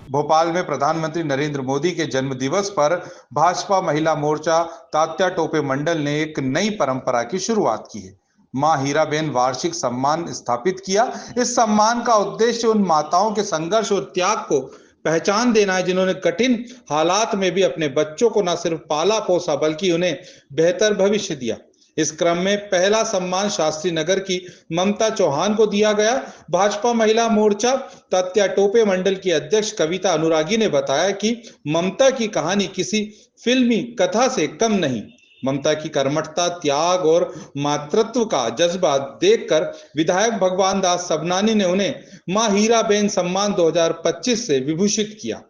भोपाल में प्रधानमंत्री नरेंद्र मोदी के जन्म दिवस पर भाजपा महिला मोर्चा तात्या टोपे मंडल ने एक नई परंपरा की शुरुआत की है। मां हीराबेन वार्षिक सम्मान स्थापित किया। इस सम्मान का उद्देश्य उन माताओं के संघर्ष और त्याग को पहचान देना है जिन्होंने कठिन हालात में भी अपने बच्चों को न सिर्फ पाला पोसा बल्कि उन्हें बेहतर भविष्य दिया। इस क्रम में पहला सम्मान शास्त्री नगर की ममता चौहान को दिया गया। भाजपा महिला मोर्चा तात्या टोपे मंडल की अध्यक्ष कविता अनुरागी ने बताया कि ममता की कहानी किसी फिल्मी कथा से कम नहीं। ममता की कर्मठता, त्याग और मातृत्व का जज्बा देखकर विधायक भगवान दास सबनानी ने उन्हें मां हीराबेन सम्मान 2025 से विभूषित किया।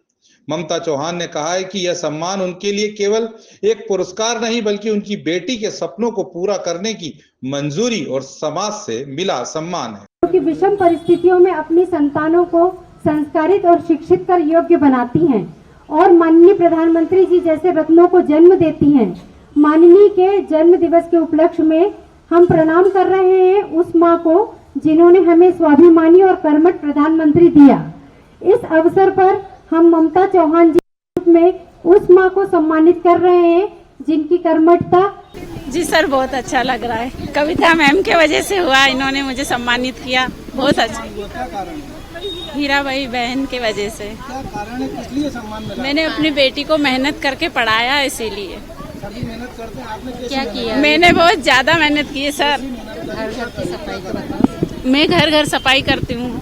ममता चौहान ने कहा है कि यह सम्मान उनके लिए केवल एक पुरस्कार नहीं बल्कि उनकी बेटी के सपनों को पूरा करने की मंजूरी और समाज से मिला सम्मान है। क्योंकि विषम परिस्थितियों में अपनी संतानों को संस्कारित और शिक्षित कर योग्य बनाती हैं और माननीय प्रधानमंत्री जी जैसे रत्नों को जन्म देती हैं। माननीय के जन्म दिवस के उपलक्ष्य में हम प्रणाम कर रहे हैं उस मां को जिन्होंने हमें स्वाभिमानी और कर्मठ प्रधानमंत्री दिया। इस अवसर पर हम ममता चौहान जी में उस मां को सम्मानित कर रहे हैं जिनकी कर्मठता। जी सर, बहुत अच्छा लग रहा है। कविता मैम के वजह से हुआ, इन्होंने मुझे सम्मानित किया, बहुत अच्छा। क्या कारण है? हीराबाई बहन के वजह से। क्या कारण है, किस लिए सम्मान मिला? मैंने अपनी बेटी को मेहनत करके पढ़ाया, इसीलिए। सभी मेहनत करते हैं, आपने क्या किया? मैंने बहुत ज्यादा मेहनत की है सर। घर घर की सफाई मैं घर घर सफाई करती हूँ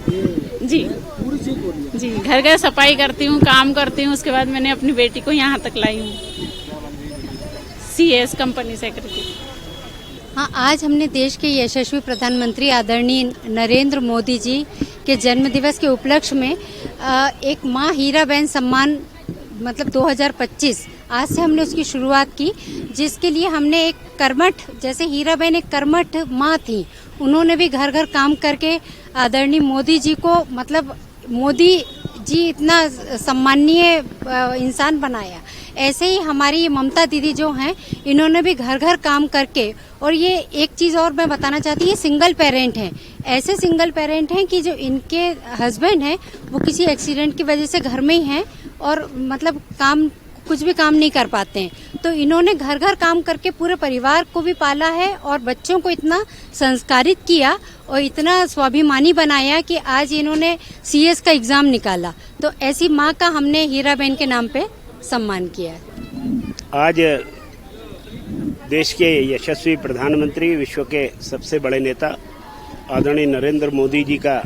जी। पूरी चीज बोलिए। जी, घर घर सफाई करती हूँ, काम करती हूँ। उसके बाद मैंने अपनी बेटी को यहाँ तक लाई हूँ, CS कंपनी सेक्रेटरी। हाँ, आज हमने देश के यशस्वी प्रधानमंत्री आदरणीय नरेंद्र मोदी जी के जन्म दिवस के उपलक्ष्य में एक माँ हीराबेन सम्मान मतलब 2025 आज से हमने उसकी शुरुआत की, जिसके लिए हमने एक कर्मठ, जैसे हीराबेन एक कर्मठ माँ थी, उन्होंने भी घर घर काम करके आदरणीय मोदी जी को मतलब मोदी जी इतना सम्माननीय इंसान बनाया। ऐसे ही हमारी ये ममता दीदी जो हैं, इन्होंने भी घर घर काम करके, और ये एक चीज़ और मैं बताना चाहती हूँ, ये सिंगल पेरेंट हैं। ऐसे सिंगल पेरेंट हैं कि जो इनके हस्बैंड हैं वो किसी एक्सीडेंट की वजह से घर में ही हैं और मतलब कुछ भी काम नहीं कर पाते हैं। तो इन्होंने घर घर काम करके पूरे परिवार को भी पाला है और बच्चों को इतना संस्कारित किया और इतना स्वाभिमानी बनाया कि आज इन्होंने CS का एग्जाम निकाला। तो ऐसी माँ का हमने हीराबेन के नाम पे सम्मान किया है। आज देश के यशस्वी प्रधानमंत्री, विश्व के सबसे बड़े नेता आदरणीय नरेंद्र मोदी जी का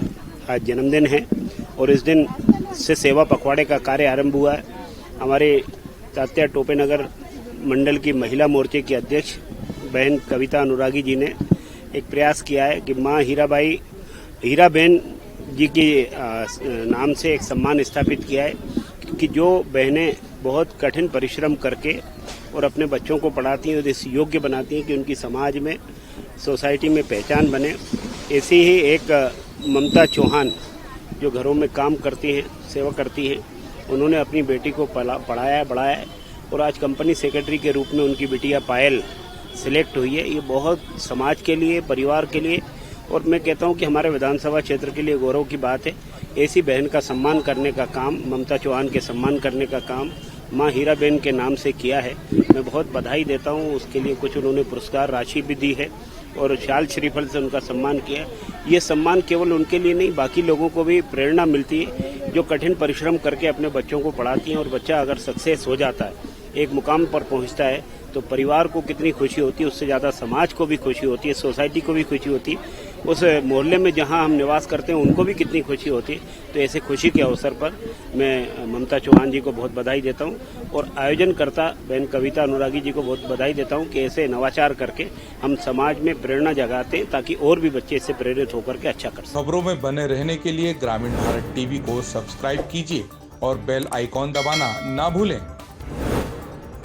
आज जन्मदिन है और इस दिन से सेवा पखवाड़े का कार्य आरंभ हुआ है। हमारे तात्या टोपे नगर मंडल की महिला मोर्चे की अध्यक्ष बहन कविता अनुरागी जी ने एक प्रयास किया है कि माँ हीराबेन जी के नाम से एक सम्मान स्थापित किया है कि जो बहनें बहुत कठिन परिश्रम करके और अपने बच्चों को पढ़ाती हैं और इस योग्य बनाती हैं कि उनकी समाज में, सोसाइटी में पहचान बने। ऐसी ही एक ममता चौहान जो घरों में काम करती हैं, सेवा करती हैं, उन्होंने अपनी बेटी को पढ़ाया बढ़ाया है और आज कंपनी सेक्रेटरी के रूप में उनकी बिटिया पायल सिलेक्ट हुई है। ये बहुत समाज के लिए, परिवार के लिए और मैं कहता हूँ कि हमारे विधानसभा क्षेत्र के लिए गौरव की बात है। ऐसी बहन का सम्मान करने का काम, ममता चौहान के सम्मान करने का काम माँ हीराबेन के नाम से किया है। मैं बहुत बधाई देता हूँ। उसके लिए कुछ उन्होंने पुरस्कार राशि भी दी है और शाल श्रीफल से उनका सम्मान किया। ये सम्मान केवल उनके लिए नहीं, बाकी लोगों को भी प्रेरणा मिलती है जो कठिन परिश्रम करके अपने बच्चों को पढ़ाती हैं और बच्चा अगर सक्सेस हो जाता है, एक मुकाम पर पहुंचता है, तो परिवार को कितनी खुशी होती है, उससे ज़्यादा समाज को भी खुशी होती है, सोसाइटी को भी खुशी होती है, उस मोहल्ले में जहां हम निवास करते हैं उनको भी कितनी खुशी होती है। तो ऐसे खुशी के अवसर पर मैं ममता चौहान जी को बहुत बधाई देता हूं और आयोजनकर्ता बहन कविता अनुरागी जी को बहुत बधाई देता हूं कि ऐसे नवाचार करके हम समाज में प्रेरणा जगाते हैं ताकि और भी बच्चे इससे प्रेरित होकर के अच्छा कर सकें। खबरों में बने रहने के लिए ग्रामीण भारत TV को सब्सक्राइब कीजिए और बेल आइकॉन दबाना ना भूलें।